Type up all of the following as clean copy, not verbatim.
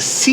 C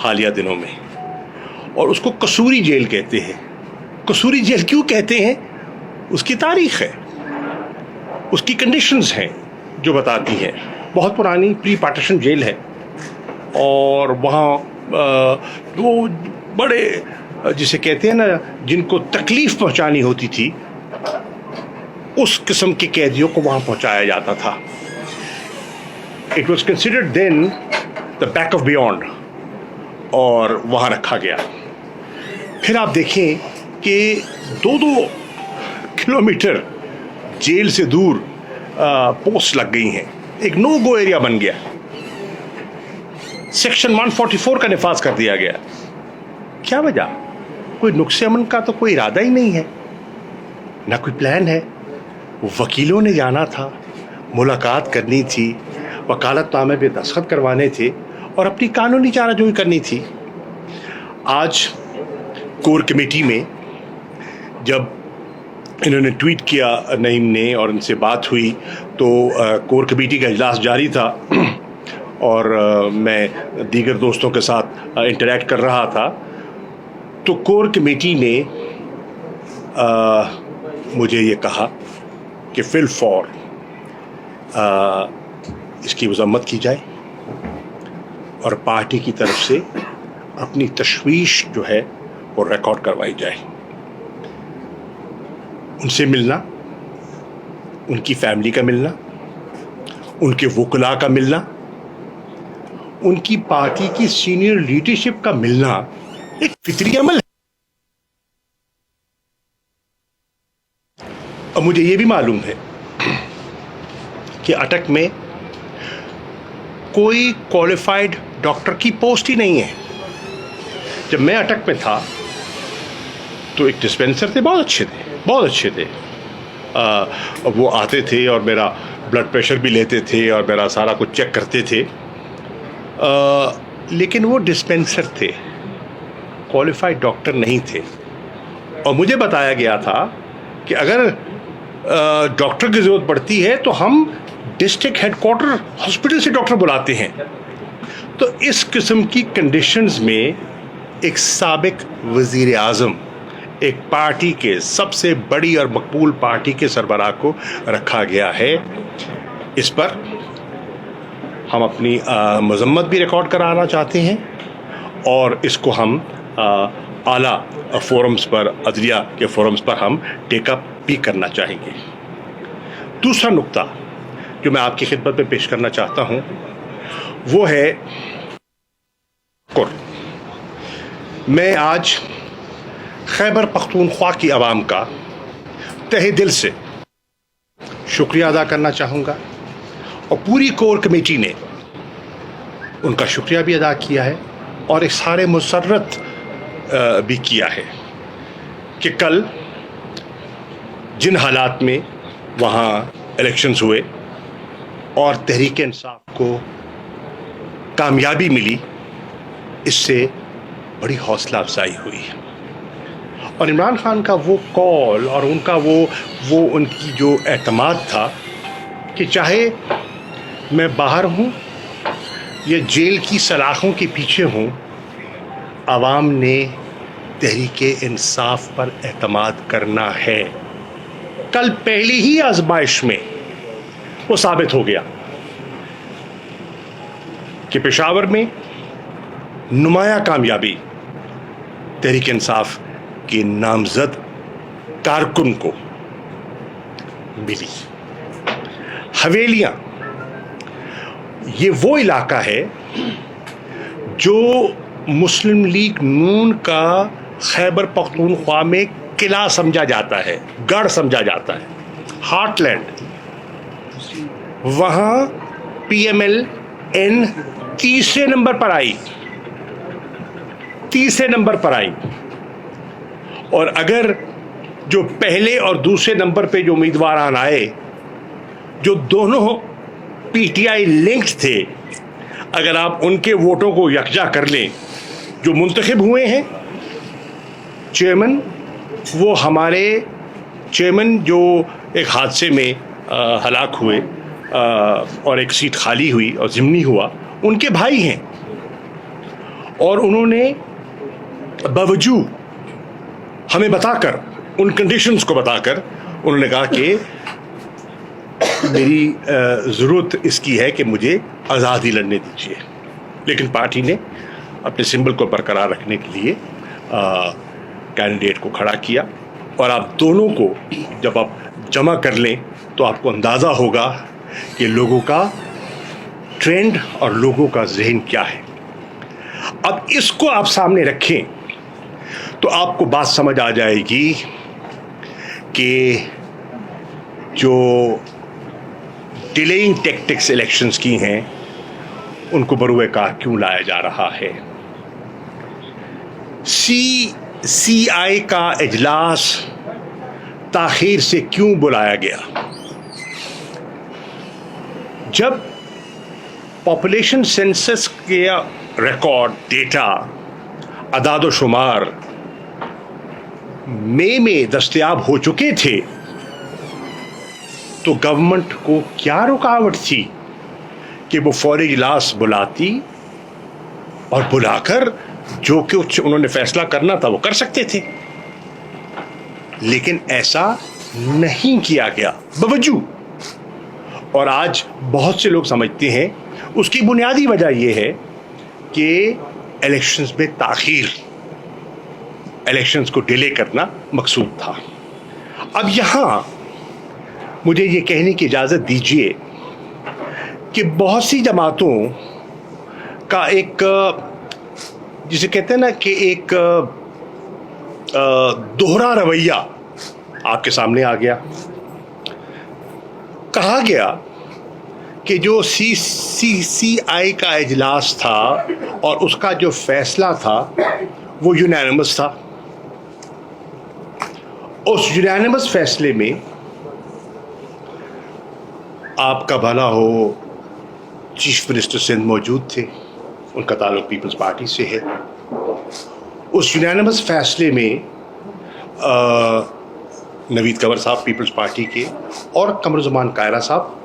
حالیہ دنوں میں, اور اس کو قصوری جیل کہتے ہیں. قصوری جیل کیوں کہتے ہیں؟ اس کی تاریخ ہے, اس کی کنڈیشنز ہیں جو بتاتی ہیں. بہت پرانی پری پارٹیشن جیل ہے, اور وہاں وہ بڑے جسے کہتے ہیں نا جن کو تکلیف پہنچانی ہوتی تھی, اس قسم کے قیدیوں کو وہاں پہنچایا جاتا تھا. It was considered then the back of beyond, اور وہاں رکھا گیا. پھر آپ دیکھیں کہ 2 کلومیٹر جیل سے دور پوسٹ لگ گئی ہیں, ایک نو گو ایریا بن گیا, سیکشن 144 کا نفاذ کر دیا گیا. کیا وجہ؟ کوئی نقص امن کا تو کوئی ارادہ ہی نہیں ہے, نہ کوئی پلان ہے. وکیلوں نے جانا تھا, ملاقات کرنی تھی, وکالت نامے پہ دستخط کروانے تھے, اور اپنی قانونی چارہ جوئی کرنی تھی. آج کور کمیٹی میں جب انہوں نے ٹویٹ کیا نعیم نے, اور ان سے بات ہوئی, تو کور کمیٹی کا اجلاس جاری تھا, اور میں دیگر دوستوں کے ساتھ انٹریکٹ کر رہا تھا. تو کور کمیٹی نے مجھے یہ کہا کہ فی الفور اس کی مذمت کی جائے, اور پارٹی کی طرف سے اپنی تشویش جو ہے وہ ریکارڈ کروائی جائے. ان سے ملنا, ان کی فیملی کا ملنا, ان کے وکلاء کا ملنا, ان کی پارٹی کی سینئر لیڈرشپ کا ملنا ایک فطری عمل ہے. اور مجھے یہ بھی معلوم ہے کہ اٹک میں کوئی کوالیفائڈ ڈاکٹر کی پوسٹ ہی نہیں ہے. جب میں اٹک میں تھا تو ایک ڈسپینسر تھے, بہت اچھے تھے. وہ آتے تھے اور میرا بلڈ پریشر بھی لیتے تھے, اور میرا سارا کچھ چیک کرتے تھے. لیکن وہ ڈسپینسر تھے, کوالیفائڈ ڈاکٹر نہیں تھے. اور مجھے بتایا گیا تھا کہ اگر ڈاکٹر کی ضرورت پڑتی ہے تو ہم ڈسٹرکٹ ہیڈ کوارٹر ہاسپٹل سے ڈاکٹر بلاتے ہیں. تو اس قسم کی کنڈیشنز میں ایک سابق وزیر اعظم, ایک پارٹی کے سب سے بڑی اور مقبول پارٹی کے سربراہ کو رکھا گیا ہے. اس پر ہم اپنی مذمت بھی ریکارڈ کرانا چاہتے ہیں, اور اس کو ہم اعلیٰ فورمز پر, عدلیہ کے فورمز پر ہم ٹیک اپ بھی کرنا چاہیں گے. دوسرا نقطہ جو میں آپ کی خدمت میں پیش کرنا چاہتا ہوں وہ ہے میں آج خیبر پختونخوا کی عوام کا تہہ دل سے شکریہ ادا کرنا چاہوں گا, اور پوری کور کمیٹی نے ان کا شکریہ بھی ادا کیا ہے, اور ایک سارے مسرت بھی کیا ہے کہ کل جن حالات میں وہاں الیکشنز ہوئے اور تحریک انصاف کو کامیابی ملی, اس سے بڑی حوصلہ افزائی ہوئی. اور عمران خان کا وہ کال اور ان کا وہ ان کی جو اعتماد تھا کہ چاہے میں باہر ہوں یا جیل کی سلاخوں کے پیچھے ہوں, عوام نے تحریک انصاف پر اعتماد کرنا ہے. کل پہلی ہی آزمائش میں وہ ثابت ہو گیا کہ پشاور میں نمایاں کامیابی تحریک انصاف کے نامزد کارکن کو ملی. حویلیاں یہ وہ علاقہ ہے جو مسلم لیگ نون کا خیبر پختونخوا میں قلعہ سمجھا جاتا ہے, گڑھ سمجھا جاتا ہے, ہارٹ لینڈ. وہاں پی ایم ایل این تیسرے نمبر پر آئی, اور اگر جو پہلے اور دوسرے نمبر پہ جو امیدواران آئے, جو دونوں پی ٹی آئی لنکڈ تھے, اگر آپ ان کے ووٹوں کو یکجا کر لیں, جو منتخب ہوئے ہیں چیئرمین, وہ ہمارے چیئرمین جو ایک حادثے میں ہلاک ہوئے اور ایک سیٹ خالی ہوئی اور ضمنی ہوا, ان کے بھائی ہیں. اور انہوں نے باوجود ہمیں بتا کر, ان کنڈیشنز کو بتا کر, انہوں نے کہا کہ میری ضرورت اس کی ہے کہ مجھے آزادی لڑنے دیجیے. لیکن پارٹی نے اپنے سمبل کو برقرار رکھنے کے لیے کینڈیڈیٹ کو کھڑا کیا. اور آپ دونوں کو جب آپ جمع کر لیں تو آپ کو اندازہ ہوگا کہ لوگوں کا ٹرینڈ اور لوگوں کا ذہن کیا ہے. اب اس کو آپ سامنے رکھیں تو آپ کو بات سمجھ آ جائے گی کہ جو ڈیلیئنگ ٹیکٹکس الیکشنز کی ہیں ان کو بروئے کار کیوں لایا جا رہا ہے. سی آئی کا اجلاس تاخیر سے کیوں بلایا گیا؟ جب پاپولیشن سینسس کے ریکارڈ ڈیٹا اعداد و شمار مئی میں دستیاب ہو چکے تھے تو گورنمنٹ کو کیا رکاوٹ تھی کہ وہ فوری اجلاس بلاتی اور بلا کر جو کچھ انہوں نے فیصلہ کرنا تھا وہ کر سکتے تھے. لیکن ایسا نہیں کیا گیا باوجود. اور آج بہت سے لوگ سمجھتے ہیں اس کی بنیادی وجہ یہ ہے کہ الیکشنز میں تاخیر, الیکشنز کو ڈیلے کرنا مقصود تھا. اب یہاں مجھے یہ کہنے کی اجازت دیجیے کہ بہت سی جماعتوں کا ایک, جسے کہتے ہیں نا کہ ایک دوہرا رویہ آپ کے سامنے آ گیا. کہا گیا کہ جو سی آئی کا اجلاس تھا اور اس کا جو فیصلہ تھا وہ یونانیمس تھا. اس یونانیمس فیصلے میں آپ کا بھلا ہو چیف منسٹر سندھ موجود تھے, ان کا تعلق پیپلز پارٹی سے ہے. اس یونانیمس فیصلے میں نوید کنور صاحب پیپلز پارٹی کے اور قمر زمان کائرہ صاحب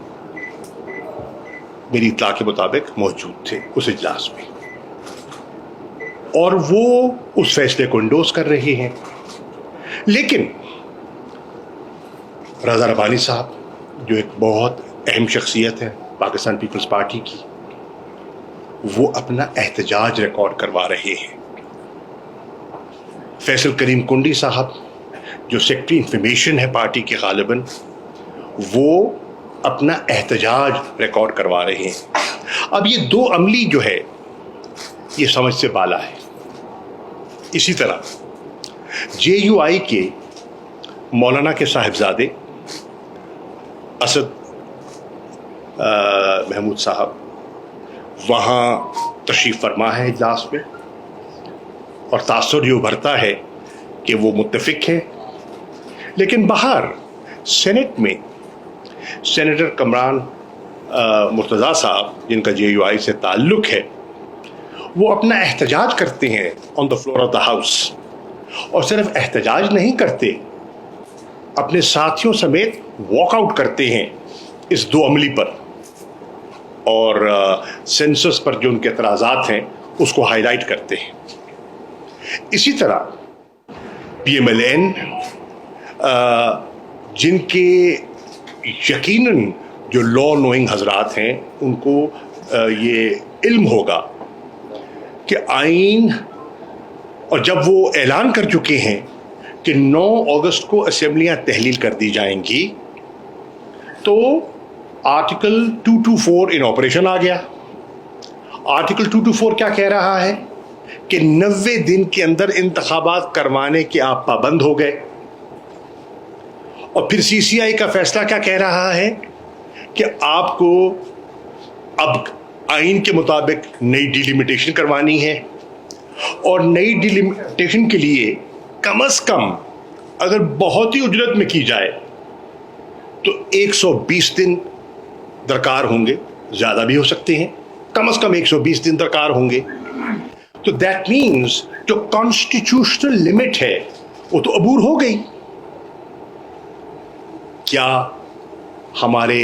میری اطلاع کے مطابق موجود تھے اس اجلاس میں, اور وہ اس فیصلے کو انڈوز کر رہے ہیں. لیکن رضا ربانی صاحب جو ایک بہت اہم شخصیت ہے پاکستان پیپلز پارٹی کی, وہ اپنا احتجاج ریکارڈ کروا رہے ہیں. فیصل کریم کنڈی صاحب جو سیکرٹری انفارمیشن ہے پارٹی کے غالباً, وہ اپنا احتجاج ریکارڈ کروا رہے ہیں. اب یہ دو عملی جو ہے یہ سمجھ سے بالا ہے. اسی طرح جے یو آئی کے مولانا کے صاحبزادے اسد محمود صاحب وہاں تشریف فرما ہے اجلاس میں, اور تاثر یہ ابھرتا ہے کہ وہ متفق ہیں. لیکن باہر سینٹ میں سینیٹر کمران مرتضیٰ صاحب جن کا جے یو آئی سے تعلق ہے, وہ اپنا احتجاج کرتے ہیں on the floor of the house. اور صرف احتجاج نہیں کرتے, اپنے ساتھیوں سمیت واک آؤٹ کرتے ہیں اس دو عملی پر, اور سینسس پر جو ان کے اعتراضات ہیں اس کو ہائی لائٹ کرتے ہیں. اسی طرح پی ایم ایل این جن کے یقیناً جو لا نوئنگ حضرات ہیں ان کو یہ علم ہوگا کہ آئین, اور جب وہ اعلان کر چکے ہیں کہ 9 اگست کو اسمبلیاں تحلیل کر دی جائیں گی, تو آرٹیکل 224 ان آپریشن آ گیا. آرٹیکل 224 کیا کہہ رہا ہے کہ 90 دن کے اندر انتخابات کروانے کے آپ پابند ہو گئے. اور پھر سی سی آئی کا فیصلہ کیا کہہ رہا ہے کہ آپ کو اب آئین کے مطابق نئی ڈیلیمیٹیشن کروانی ہے, اور نئی ڈیلیمیٹیشن کے لیے کم از کم اگر بہت ہی اجرت میں کی جائے تو 120 دن درکار ہوں گے, زیادہ بھی ہو سکتے ہیں, کم از کم 120 دن درکار ہوں گے. تو دیٹ مینز جو کانسٹیٹیوشنل لمٹ ہے وہ تو عبور ہو گئی. کیا ہمارے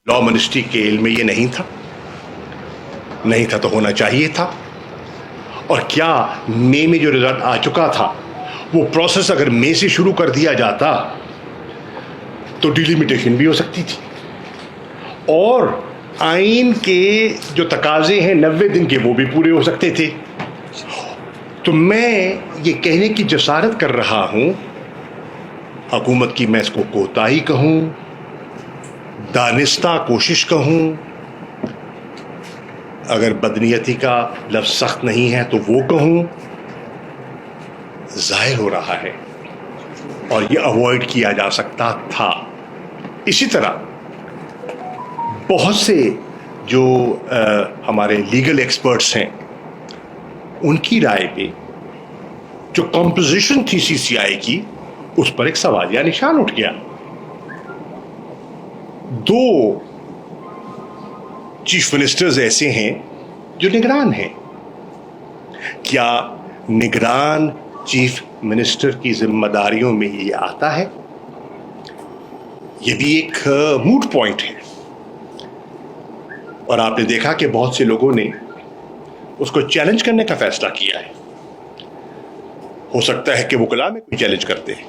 لا منسٹری کے علم میں یہ نہیں تھا؟ نہیں تھا تو ہونا چاہیے تھا. اور کیا مئی میں جو رزلٹ آ چکا تھا وہ پروسیس اگر مئی سے شروع کر دیا جاتا تو ڈیلیمیٹیشن بھی ہو سکتی تھی, اور آئین کے جو تقاضے ہیں 90 دن کے وہ بھی پورے ہو سکتے تھے. تو میں یہ کہنے کی جسارت کر رہا ہوں, حکومت کی میں اس کو کوتاہی کہوں, دانستہ کوشش کہوں, اگر بدنیتی کا لفظ سخت نہیں ہے تو وہ کہوں, ظاہر ہو رہا ہے اور یہ اوائڈ کیا جا سکتا تھا. اسی طرح بہت سے جو ہمارے لیگل ایکسپرٹس ہیں ان کی رائے پہ جو کمپوزیشن تھی سی سی آئی کی اس پر ایک سوالیہ نشان اٹھ گیا. 2 چیف منسٹرز ایسے ہیں جو نگران ہیں. کیا نگران چیف منسٹر کی ذمہ داریوں میں یہ آتا ہے؟ یہ بھی ایک موٹ پوائنٹ ہے. اور آپ نے دیکھا کہ بہت سے لوگوں نے اس کو چیلنج کرنے کا فیصلہ کیا ہے. ہو سکتا ہے کہ وکلاء میں کوئی چیلنج کرتے ہیں,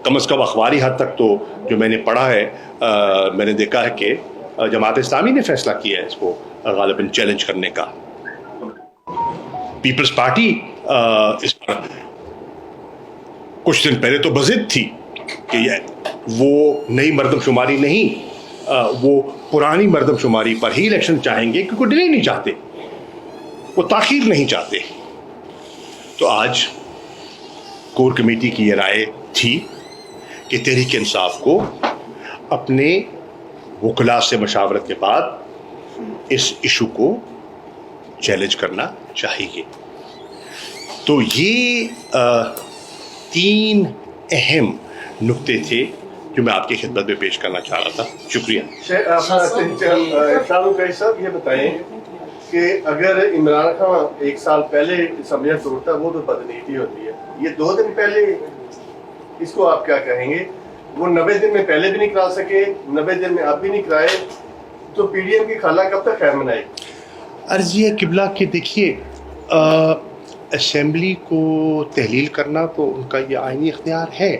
کم از کم اخباری حد تک تو جو میں نے پڑھا ہے میں نے دیکھا ہے کہ جماعت اسلامی نے فیصلہ کیا ہے اس کو غالباً چیلنج کرنے کا. پیپلز پارٹی اس پر کچھ دن پہلے تو بضد تھی کہ وہ نئی مردم شماری نہیں, وہ پرانی مردم شماری پر ہی الیکشن چاہیں گے, کیونکہ ڈیلے نہیں چاہتے, وہ تاخیر نہیں چاہتے. تو آج کور کمیٹی کی یہ رائے تھی کہ تحریک انصاف کو اپنے وکلاء سے مشاورت کے بعد اس ایشو کو چیلنج کرنا چاہیے. تو یہ 3 اہم نکتے تھے جو میں آپ کی خدمت میں پیش کرنا چاہ رہا تھا. شکریہ. صاحب یہ بتائیں کہ اگر عمران خان 1 سال پہلے اسمبلیاں توڑتا وہ تو بدنیتی ہوتی ہے, یہ 2 دن پہلے اس کو آپ کیا کہیں گے؟ وہ 90 دن میں پہلے بھی نہیں کرا سکے, 90 دن میں اب بھی نہیں کرائے, تو پی ڈی ایم کی خالہ کب تک خیر منائے؟ عرض یہ قبلہ کہ دیکھیے اسمبلی کو تحلیل کرنا تو ان کا یہ آئینی اختیار ہے.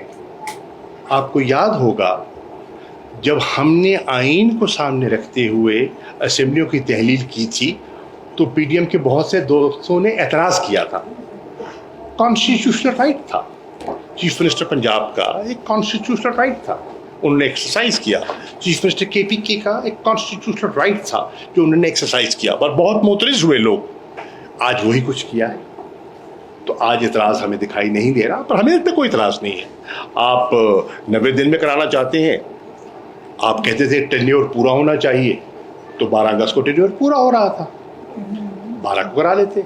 آپ کو یاد ہوگا جب ہم نے آئین کو سامنے رکھتے ہوئے اسمبلیوں کی تحلیل کی تھی تو پی ڈی ایم کے بہت سے دوستوں نے اعتراض کیا تھا. کانسٹیٹیوشنل رائٹ تھا, چیف منسٹر پنجاب کا ایک کانسٹیٹیوشنل رائٹ تھا, انہوں نے ایکسرسائز کیا. چیف منسٹر کے پی کے کا ایک کانسٹیٹیوشنل رائٹ تھا جو انہوں نے ایکسرسائز کیا, اور بہت معترض ہوئے لوگ. آج وہی کچھ کیا ہے تو آج اعتراض ہمیں دکھائی نہیں دے رہا, پر ہمیں اس پہ کوئی اعتراض نہیں ہے. آپ 90 دن میں کرانا چاہتے ہیں, آپ کہتے تھے ٹینیور پورا ہونا چاہیے, تو 12 اگست کو ٹینیور پورا ہو رہا تھا, 12 کو کرا لیتے.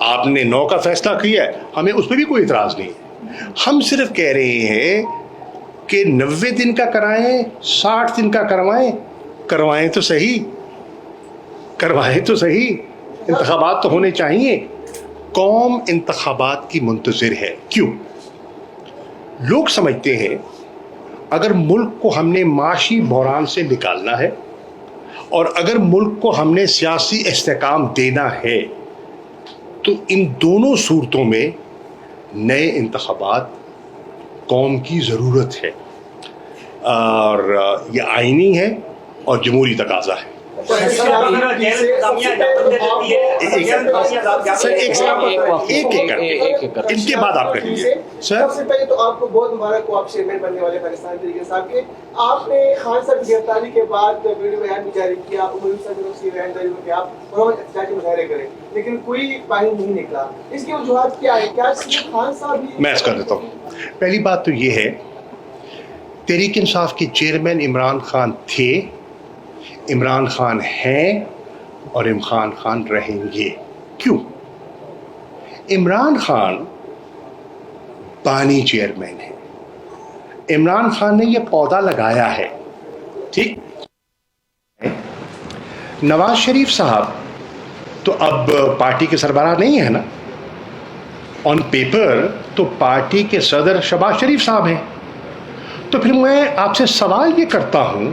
آپ نے 9 کا فیصلہ کیا ہے, ہمیں اس پہ بھی کوئی اعتراض نہیں ہے. ہم صرف کہہ رہے ہیں کہ 90 دن کا کرائیں, 60 دن کا کروائیں تو صحیح, انتخابات تو ہونے چاہیے. قوم انتخابات کی منتظر ہے. کیوں؟ لوگ سمجھتے ہیں اگر ملک کو ہم نے معاشی بحران سے نکالنا ہے اور اگر ملک کو ہم نے سیاسی استحکام دینا ہے تو ان دونوں صورتوں میں نئے انتخابات قوم کی ضرورت ہے, اور یہ آئینی ہے اور جمہوری تقاضا ہے. ان کے بعد آپ کہیں گے. سب سے پہلے تو آپ کو بہت مبارک ہو, آپ چیئرمین بننے والے پاکستان تحریک انصاف کے. آپ نے خان صاحب کی گرفتاری کے بعد ویڈیو بیان بھی جاری کیا, کی رہنمائی میں کہ آپ احتجاجی مظاہرے کریں, لیکن کوئی باہر نہیں نکلا. اس کی وجوہات کیا ہے؟ کیا خان صاحب میں اس کر دیتا ہوں. پہلی بات تو یہ ہے تحریک انصاف کے چیئرمین عمران خان تھے, عمران خان ہیں اور عمران خان رہیں گے. کیوں؟ عمران خان بانی چیئرمین ہے, عمران خان نے یہ پودا لگایا ہے. ٹھیک, نواز شریف صاحب تو اب پارٹی کے سربراہ نہیں ہے نا, آن پیپر تو پارٹی کے صدر شہباز شریف صاحب ہیں. تو پھر میں آپ سے سوال یہ کرتا ہوں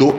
2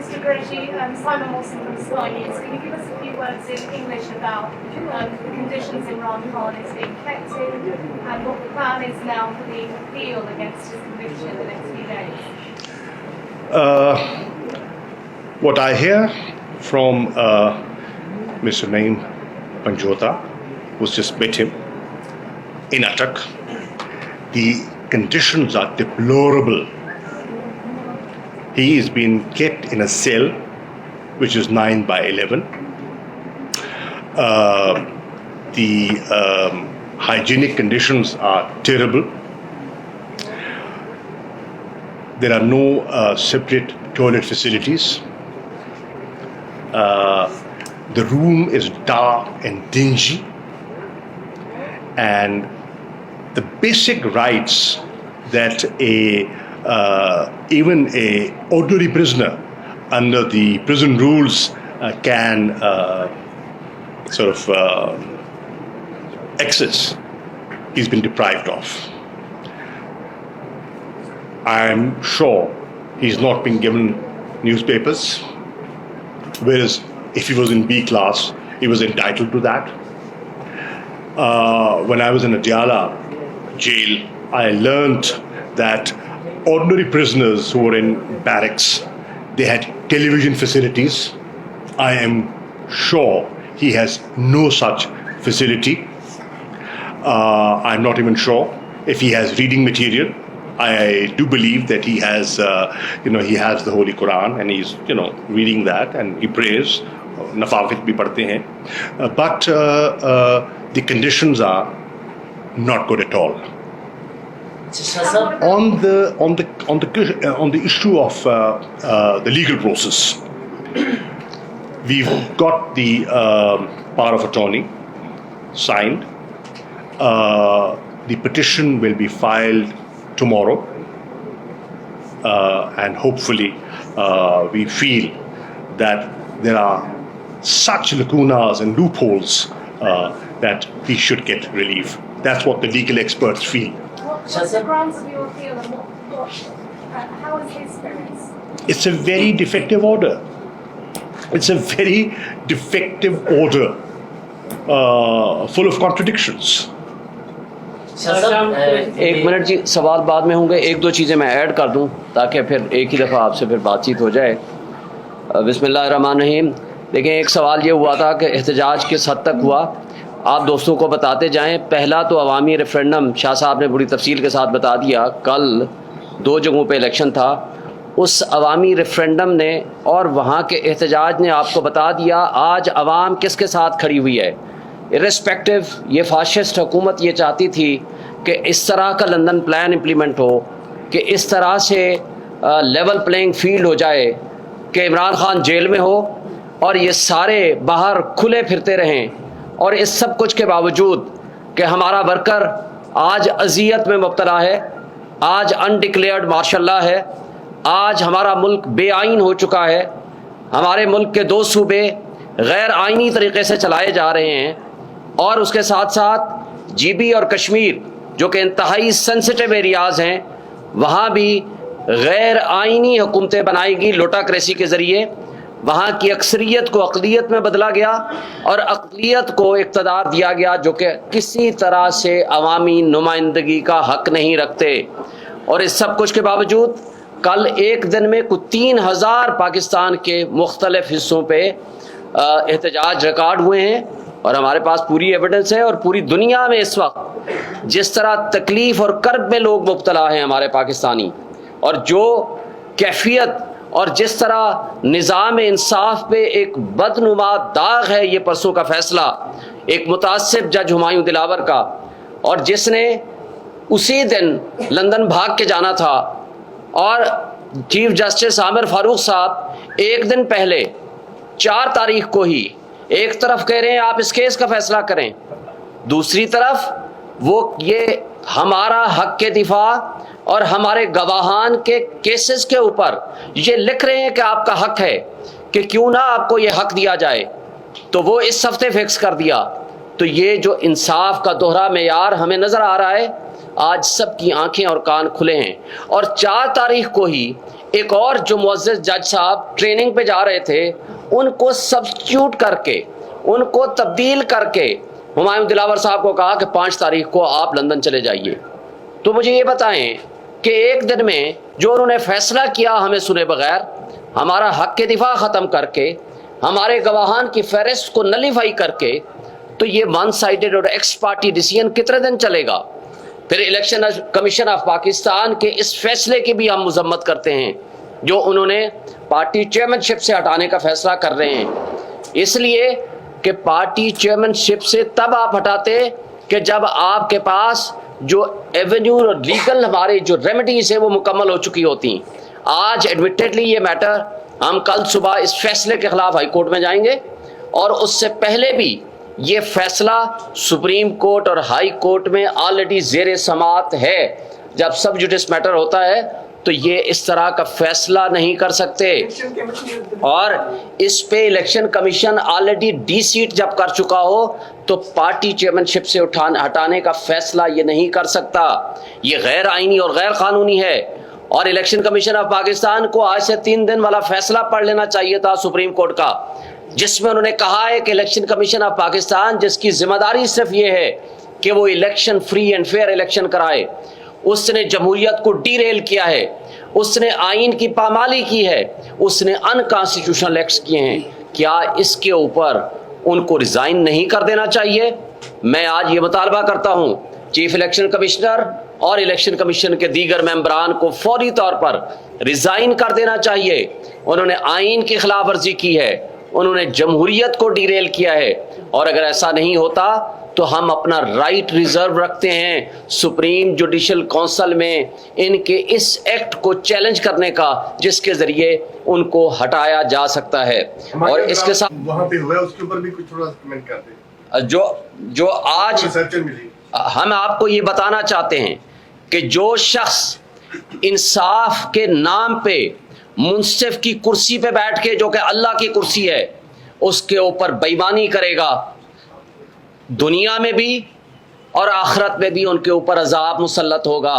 Mr. Qureshi, Simon Wilson from Sky News. Can you give us a few words in English about the conditions Imran Khan is being kept in and what the plan is now for the appeal against his conviction in the next few days? What I hear from Mr. Naeem Panjota, who's just met him in Attock, the conditions are deplorable. He is being kept in a cell which is 9/11. The hygienic conditions are terrible. There are no separate toilet facilities. The room is dark and dingy, and the basic rights that even a ordinary prisoner under the prison rules can access, he's been deprived of. I'm sure he's not been given newspapers, whereas if he was in B class, he was entitled to that. When I was in Adiala jail, I learned that ordinary prisoners who were in barracks, they had television facilities. I am sure he has no such facility. I'm not even sure if he has reading material. I do believe that he has, he has the Holy Quran and he's, reading that and he prays. Nafafit bhi padhte hain. But the conditions are not good at all. On the issue of the legal process, we've got the power of attorney signed. The petition will be filed tomorrow, and hopefully we feel that there are such lacunas and loopholes that he should get relief. That's what the legal experts feel. What's the grounds of your appeal and what How is his spirits? It's a very defective order. It's a very defective order, full of contradictions. ایک minute جی، سوال بعد میں ہوں گے. ایک دو چیزیں میں add کر دوں تاکہ پھر ایک ہی دفعہ آپ سے پھر بات چیت ہو جائے. بسم اللہ الرحمن الرحیم. دیکھیں، ایک سوال یہ ہوا تھا کہ احتجاج کس حد تک ہوا. آپ دوستوں کو بتاتے جائیں. پہلا تو عوامی ریفرینڈم شاہ صاحب نے بڑی تفصیل کے ساتھ بتا دیا. کل 2 جگہوں پہ الیکشن تھا. اس عوامی ریفرینڈم نے اور وہاں کے احتجاج نے آپ کو بتا دیا آج عوام کس کے ساتھ کھڑی ہوئی ہے. ارسپیکٹو، یہ فاشسٹ حکومت یہ چاہتی تھی کہ اس طرح کا لندن پلان امپلیمنٹ ہو کہ اس طرح سے لیول پلینگ فیلڈ ہو جائے کہ عمران خان جیل میں ہو اور یہ سارے باہر کھلے پھرتے رہیں. اور اس سب کچھ کے باوجود کہ ہمارا ورکر آج اذیت میں مبتلا ہے، آج انڈکلیئرڈ مارشل لاء ہے، آج ہمارا ملک بے آئین ہو چکا ہے، ہمارے ملک کے 2 صوبے غیر آئینی طریقے سے چلائے جا رہے ہیں، اور اس کے ساتھ ساتھ جی بی اور کشمیر جو کہ انتہائی سینسٹیو ایریاز ہیں وہاں بھی غیر آئینی حکومتیں بنائی گئی لوٹاکریسی کے ذریعے. وہاں کی اکثریت کو اقلیت میں بدلا گیا اور اقلیت کو اقتدار دیا گیا جو کہ کسی طرح سے عوامی نمائندگی کا حق نہیں رکھتے. اور اس سب کچھ کے باوجود کل ایک دن میں کچھ 3000 پاکستان کے مختلف حصوں پہ احتجاج ریکارڈ ہوئے ہیں. اور ہمارے پاس پوری ایویڈنس ہے. اور پوری دنیا میں اس وقت جس طرح تکلیف اور کرب میں لوگ مبتلا ہیں ہمارے پاکستانی، اور جو کیفیت اور جس طرح نظام انصاف پہ ایک بدنما داغ ہے یہ پرسوں کا فیصلہ ایک متعصب جج ہمایوں دلاور کا، اور جس نے اسی دن لندن بھاگ کے جانا تھا. اور چیف جسٹس عامر فاروق صاحب ایک دن پہلے 4 تاریخ کو ہی ایک طرف کہہ رہے ہیں آپ اس کیس کا فیصلہ کریں، دوسری طرف وہ یہ ہمارا حق کے دفاع اور ہمارے گواہان کے کیسز کے اوپر یہ لکھ رہے ہیں کہ آپ کا حق ہے کہ کیوں نہ آپ کو یہ حق دیا جائے. تو وہ اس ہفتے فکس کر دیا. تو یہ جو انصاف کا دوہرا معیار ہمیں نظر آ رہا ہے، آج سب کی آنکھیں اور کان کھلے ہیں. اور 4 تاریخ کو ہی ایک اور جو معزز جج صاحب ٹریننگ پہ جا رہے تھے ان کو سبسٹیوٹ کر کے، ان کو تبدیل کر کے ہمایوں دلاور صاحب کو کہا کہ 5 تاریخ کو آپ لندن چلے جائیے. تو مجھے یہ بتائیں کہ ایک دن میں جو انہوں نے فیصلہ کیا ہمیں سنے بغیر، ہمارا حق کے دفاع ختم کر کے، ہمارے گواہان کی فہرست کو نلیفائی کر کے، تو یہ ون سائیڈڈ اور ایکس پارٹی ڈیسیژن کتنے دن چلے گا؟ پھر الیکشن کمیشن آف پاکستان کے اس فیصلے کی بھی ہم مذمت کرتے ہیں جو انہوں نے پارٹی چیئرمین شپ سے ہٹانے کا فیصلہ کر رہے ہیں. اس لیے کہ پارٹی چیئرمین شپ سے تب آپ ہٹاتے کہ جب آپ کے پاس جو ایونیو اور لیگل ہمارے جو ریمیڈیز ہیں وہ مکمل ہو چکی ہوتی. آج ایڈمیٹڈلی یہ میٹر ہم کل صبح اس فیصلے کے خلاف ہائی کورٹ میں جائیں گے، اور اس سے پہلے بھی یہ فیصلہ سپریم کورٹ اور ہائی کورٹ میں آلریڈی زیر سماعت ہے. جب سب جوڈس میٹر ہوتا ہے تو یہ اس طرح کا فیصلہ نہیں کر سکتے. اور اس پہ election commission already de seat جب کر چکا ہو تو پارٹی چیئرمین شپ سے ہٹانے کا فیصلہ یہ نہیں کر سکتا. یہ غیر آئینی اور غیر قانونی ہے. اور الیکشن کمیشن آف پاکستان کو آج سے 3 دن والا فیصلہ پڑھ لینا چاہیے تھا سپریم کورٹ کا، جس میں انہوں نے کہا ہے کہ الیکشن کمیشن آف پاکستان جس کی ذمہ داری صرف یہ ہے کہ وہ election free and fair election کرائے، اس نے جمہوریت کو ڈی ریل کیا ہے، اس نے آئین کی پامالی کی ہے، اس نے ان کانسٹیٹیوشنل ایکٹس کیے ہیں. کیا اس کے اوپر ان کو ریزائن نہیں کر دینا چاہیے؟ میں آج یہ مطالبہ کرتا ہوں چیف الیکشن کمشنر اور الیکشن کمیشن کے دیگر ممبران کو فوری طور پر ریزائن کر دینا چاہیے. انہوں نے آئین کی خلاف ورزی کی ہے، انہوں نے جمہوریت کو ڈی ریل کیا ہے. اور اگر ایسا نہیں ہوتا تو ہم اپنا رائٹ ریزرو رکھتے ہیں سپریم جوڈیشل کونسل میں ان کے اس ایکٹ کو چیلنج کرنے کا جس کے ذریعے ان کو ہٹایا جا سکتا ہے. اور اس کے ساتھ وہاں پہ ہوا ہے اس کے اوپر بھی کچھ تھوڑا کمنٹ کر دیں. جو آج ریسرچر ملی، ہم آپ کو یہ بتانا چاہتے ہیں کہ جو شخص انصاف کے نام پہ منصف کی کرسی پہ بیٹھ کے جو کہ اللہ کی کرسی ہے اس کے اوپر بےایمانی کرے گا، دنیا میں بھی اور آخرت میں بھی ان کے اوپر عذاب مسلط ہوگا.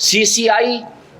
CCI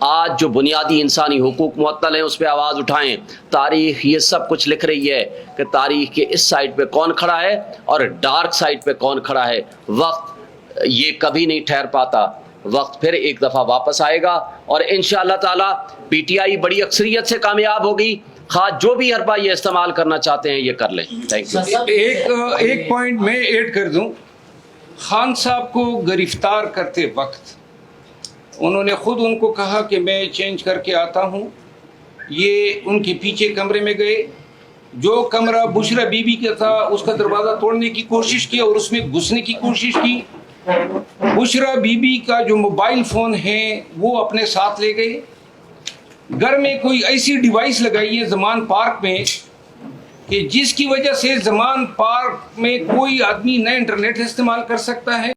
آج جو بنیادی انسانی حقوق معطل ہیں اس پہ آواز اٹھائیں. تاریخ یہ سب کچھ لکھ رہی ہے کہ تاریخ کے اس سائڈ پہ کون کھڑا ہے اور ڈارک سائڈ پہ کون کھڑا ہے. وقت یہ کبھی نہیں ٹھہر پاتا, وقت پھر ایک دفعہ واپس آئے گا اور انشاءاللہ تعالی پی ٹی آئی بڑی اکثریت سے کامیاب ہوگی. خواہ جو بھی حربہ یہ استعمال کرنا چاہتے ہیں یہ کر لیں. Thank you. ایک پوائنٹ میں ایڈ کر دوں. خان صاحب کو گرفتار کرتے وقت انہوں نے خود ان کو کہا کہ میں چینج کر کے آتا ہوں. یہ ان کے پیچھے کمرے میں گئے, جو کمرہ بشرا بی بی کا تھا اس کا دروازہ توڑنے کی کوشش کی اور اس میں گھسنے کی کوشش کی. بشرا بی بی کا جو موبائل فون ہے وہ اپنے ساتھ لے گئے. گھر میں کوئی ایسی ڈیوائس لگائی ہے زمان پارک میں کہ جس کی وجہ سے زمان پارک میں کوئی آدمی نہ انٹرنیٹ استعمال کر سکتا ہے